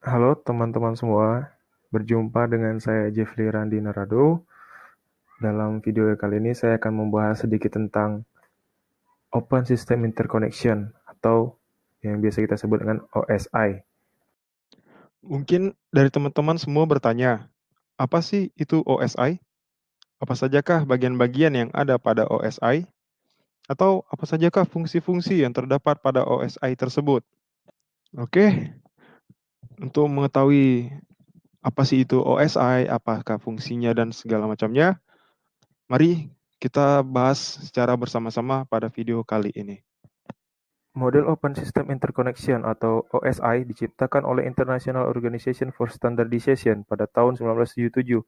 Halo teman-teman semua, berjumpa dengan saya Jeffrey Randi Narado. Dalam video kali ini saya akan membahas sedikit tentang Open System Interconnection atau yang biasa kita sebut dengan OSI. Mungkin dari teman-teman semua bertanya, apa sih itu OSI? Apa sajakah bagian-bagian yang ada pada OSI? Atau apa sajakah fungsi-fungsi yang terdapat pada OSI tersebut? Oke, untuk mengetahui apa sih itu OSI, apakah fungsinya dan segala macamnya, mari kita bahas secara bersama-sama pada video kali ini. Model Open System Interconnection atau OSI diciptakan oleh International Organization for Standardization pada tahun 1977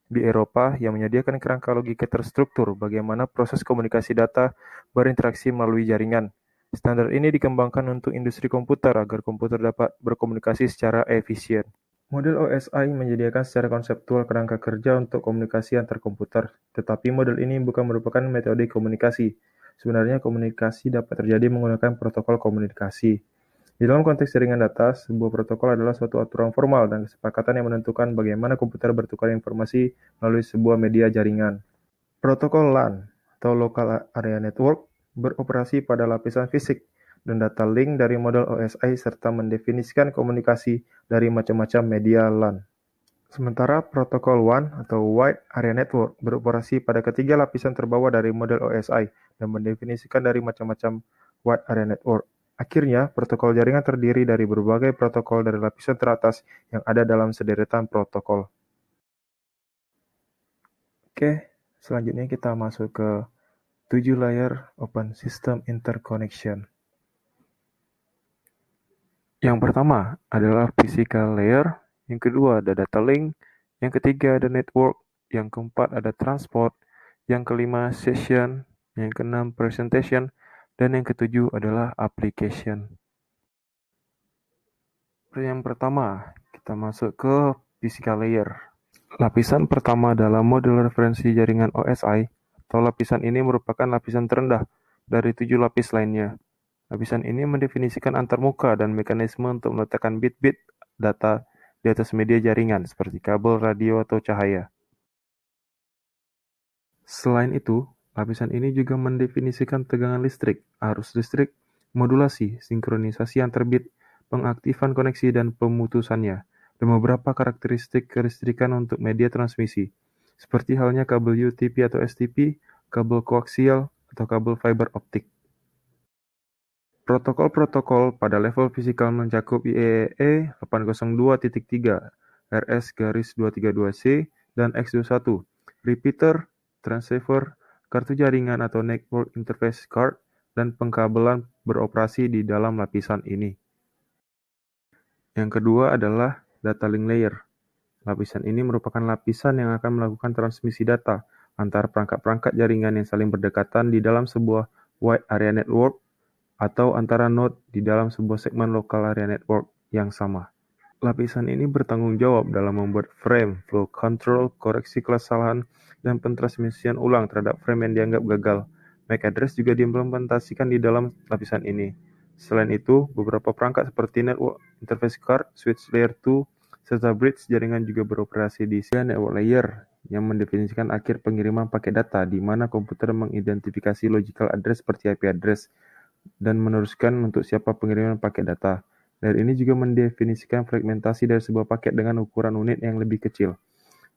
di Eropa yang menyediakan kerangka logika terstruktur bagaimana proses komunikasi data berinteraksi melalui jaringan. Standar ini dikembangkan untuk industri komputer agar komputer dapat berkomunikasi secara efisien. Model OSI menyediakan secara konseptual kerangka kerja untuk komunikasi antar komputer, tetapi model ini bukan merupakan metode komunikasi. Sebenarnya komunikasi dapat terjadi menggunakan protokol komunikasi. Di dalam konteks jaringan data, sebuah protokol adalah suatu aturan formal dan kesepakatan yang menentukan bagaimana komputer bertukar informasi melalui sebuah media jaringan. Protokol LAN atau Local Area Network beroperasi pada lapisan fisik dan data link dari model OSI serta mendefinisikan komunikasi dari macam-macam media LAN. Sementara protokol WAN atau Wide Area Network beroperasi pada ketiga lapisan terbawah dari model OSI dan mendefinisikan dari macam-macam Wide Area Network. Akhirnya, protokol jaringan terdiri dari berbagai protokol dari lapisan teratas yang ada dalam sederetan protokol. Oke, selanjutnya kita masuk ke 7 layer Open System Interconnection. Yang pertama adalah physical layer, yang kedua ada data link, yang ketiga ada network, yang keempat ada transport, yang kelima session, yang keenam presentation, dan yang ketujuh adalah application. Yang pertama, kita masuk ke physical layer. Lapisan pertama dalam model referensi jaringan OSI, atau lapisan ini merupakan lapisan terendah dari 7 lapis lainnya. Lapisan ini mendefinisikan antarmuka dan mekanisme untuk meletakkan bit-bit data di atas media jaringan seperti kabel, radio, atau cahaya. Selain itu, lapisan ini juga mendefinisikan tegangan listrik, arus listrik, modulasi, sinkronisasi antar bit, pengaktifan koneksi dan pemutusannya, dan beberapa karakteristik kelistrikan untuk media transmisi, seperti halnya kabel UTP atau STP, kabel koaksial, atau kabel fiber optik. Protokol-protokol pada level fisikal mencakup IEEE 802.3, RS-232C, dan X21, repeater, transceiver, kartu jaringan atau network interface card, dan pengkabelan beroperasi di dalam lapisan ini. Yang kedua adalah data link layer. Lapisan ini merupakan lapisan yang akan melakukan transmisi data antara perangkat-perangkat jaringan yang saling berdekatan di dalam sebuah wide area network atau antara node di dalam sebuah segmen local area network yang sama. Lapisan ini bertanggung jawab dalam membuat frame, flow control, koreksi kesalahan, dan pentransmisian ulang terhadap frame yang dianggap gagal. MAC address juga diimplementasikan di dalam lapisan ini. Selain itu, beberapa perangkat seperti network interface card, switch layer 2, serta bridge jaringan juga beroperasi di network layer yang mendefinisikan akhir pengiriman paket data di mana komputer mengidentifikasi logical address seperti IP address dan meneruskan untuk siapa pengiriman paket data. Layer ini juga mendefinisikan fragmentasi dari sebuah paket dengan ukuran unit yang lebih kecil.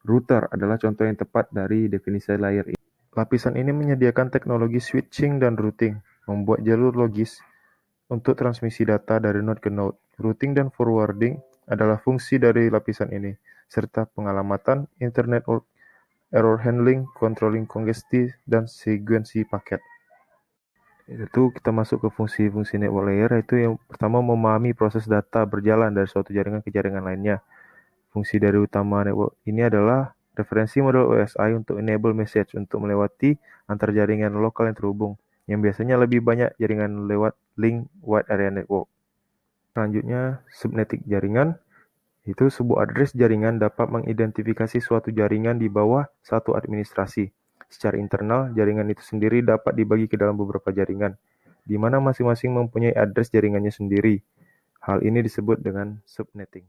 Router adalah contoh yang tepat dari definisi layer ini. Lapisan ini menyediakan teknologi switching dan routing, membuat jalur logis untuk transmisi data dari node ke node. Routing dan forwarding adalah fungsi dari lapisan ini, serta pengalamatan, internet error handling, controlling congestion, dan sekuensi paket. Itu kita masuk ke fungsi-fungsi network layer, yaitu yang pertama memahami proses data berjalan dari suatu jaringan ke jaringan lainnya. Fungsi dari utama network ini adalah referensi model OSI untuk enable message untuk melewati antar jaringan lokal yang terhubung, yang biasanya lebih banyak jaringan lewat link wide area network. Selanjutnya, subnetik jaringan, itu sebuah address jaringan dapat mengidentifikasi suatu jaringan di bawah satu administrasi. Secara internal, jaringan itu sendiri dapat dibagi ke dalam beberapa jaringan, di mana masing-masing mempunyai address jaringannya sendiri. Hal ini disebut dengan subnetting.